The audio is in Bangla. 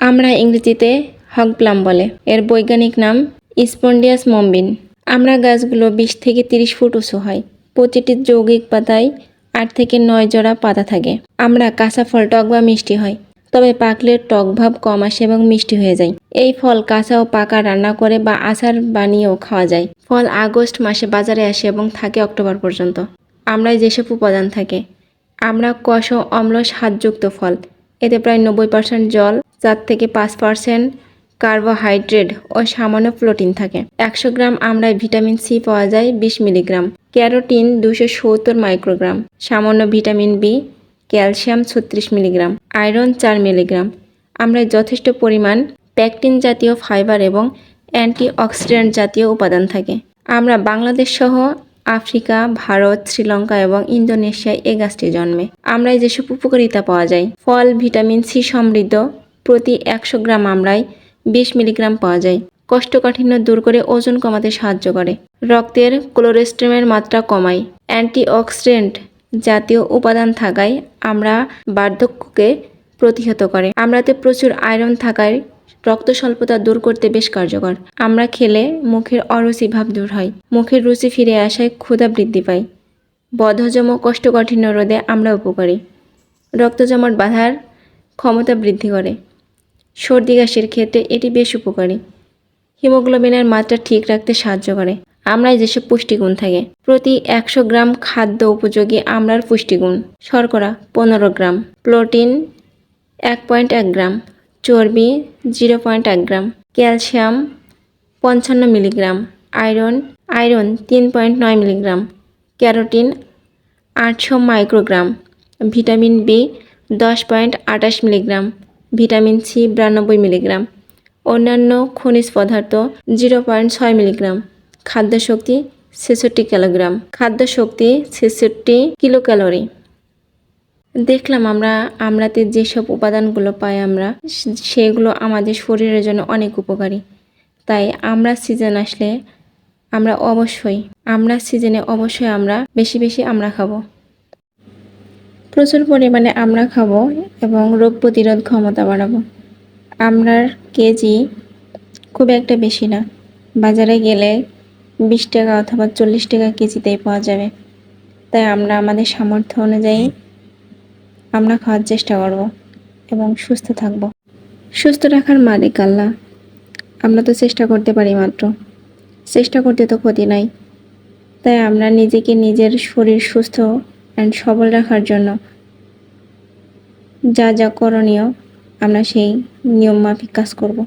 আমরা ইংরেজিতে হগ প্লাম বলে। এর বৈজ্ঞানিক নাম স্পন্ডিয়াস মম্বিন। আমরা গাছগুলো 20 থেকে 30 ফুট উঁচু হয়। প্রতিটি যৌগিক পাতায় 8 থেকে 9 জোড়া পাতা থাকে। আমরা কাঁচা ফল টক বা মিষ্টি হয়, তবে পাকলে টক ভাব কম আসে এবং মিষ্টি হয়ে যায়। এই ফল কাঁচা ও পাকা রান্না করে বা আচার বানিয়েও খাওয়া যায়। ফল আগস্ট মাসে বাজারে আসে এবং থাকে অক্টোবর পর্যন্ত। আমরায় যেসব উপাদান থাকে: আমরা কষ ও অম্ল স্বাদযুক্ত ফল। এতে প্রায় 90% জল, 4 থেকে 5% কার্বোহাইড্রেট ও সামান্য প্রোটিন থাকে। 100 গ্রাম আমড়ায় ভিটামিন সি পাওয়া যায় 20 মিলিগ্রাম, ক্যারোটিন 270 মাইক্রোগ্রাম, সামান্য vitamin B, calcium 36 milligram, iron 4 milligram. আমরায় যথেষ্ট পরিমাণ প্যাকটিন জাতীয় ফাইবার এবং অ্যান্টিঅক্সিডেন্ট জাতীয় উপাদান থাকে। আমরা বাংলাদেশ সহ আফ্রিকা, ভারত, শ্রীলঙ্কা এবং ইন্দোনেশিয়ায় এই গাছটি জন্মে। আমরায় যেসব উপকারিতা পাওয়া যায়: ফল ভিটামিন সি সমৃদ্ধ। প্রতি 100 গ্রাম আমড়ায় 20 মিলিগ্রাম পাওয়া যায়। কোষ্ঠকাঠিন্য দূর করে ওজন কমাতে সাহায্য করে। রক্তের কোলেস্টেরলের মাত্রা কমায়। অ্যান্টিঅক্সিডেন্ট জাতীয় উপাদান থাকায় আমরা বার্ধক্যকে প্রতিহত করে। আমরাতে প্রচুর আয়রন থাকায় রক্ত স্বল্পতা দূর করতে বেশ কার্যকর। আমরা খেলে মুখের অরুচি ভাব দূর হয়। মুখের রুচি ফিরে আসায় ক্ষুধা বৃদ্ধি পায়। বদহজম ও কোষ্ঠকাঠিন্য রোধে আমরা উপকারী। রক্ত জমাট বাঁধার ক্ষমতা বৃদ্ধি করে। সর্দি কাশির ক্ষেত্রে এটি বেশ উপকারী। হিমোগ্লোবিনের মাত্রা ঠিক রাখতে সাহায্য করে। আমরায় যেসব পুষ্টিগুণ থাকে: প্রতি 100 গ্রাম খাদ্য উপযোগী আমড়ার পুষ্টিগুণ: শর্করা 15 গ্রাম, প্রোটিন 1.1 গ্রাম, চর্বি 0.1 gram, calcium 55 milligram, iron 3.9 milligram, carotene 800 microgram, vitamin B 10.28 milligram, vitamin C 92 milligram, অন্যান্য খনিজ পদার্থ 0.6 মিলিগ্রাম। খাদ্যশক্তি 66 কিলোগ্রাম। খাদ্যশক্তি 66 কিলোক্যালোরি। দেখলাম আমরাতে যেসব উপাদানগুলো পাই সেগুলো আমাদের শরীরের জন্য অনেক উপকারী। তাই আমড়ার সিজন আসলে আমড়ার সিজনে অবশ্যই আমরা বেশি বেশি আমড়া খাবো। প্রচুর পরিমাণে আমড়া খাবো এবং রোগ প্রতিরোধ ক্ষমতা বাড়াবো। আমড়ার কেজি খুব একটা বেশি না, বাজারে গেলে 20 টাকা অথবা 40 টাকা কেজিতেই পাওয়া যাবে। তাই আমরা আমাদের সামর্থ্য অনুযায়ী আমরা খাওয়ার চেষ্টা করব এবং সুস্থ থাকব। সুস্থ রাখার মালিক আল্লাহ। আমরা তো চেষ্টা করতে পারি মাত্র, চেষ্টা করতে তো ক্ষতি নাই। তাই আমরা নিজেকে নিজের শরীর সুস্থ অ্যান্ড সবল রাখার জন্য যা যা করণীয় আমরা সেই নিয়ম মাফিক কাজ করব।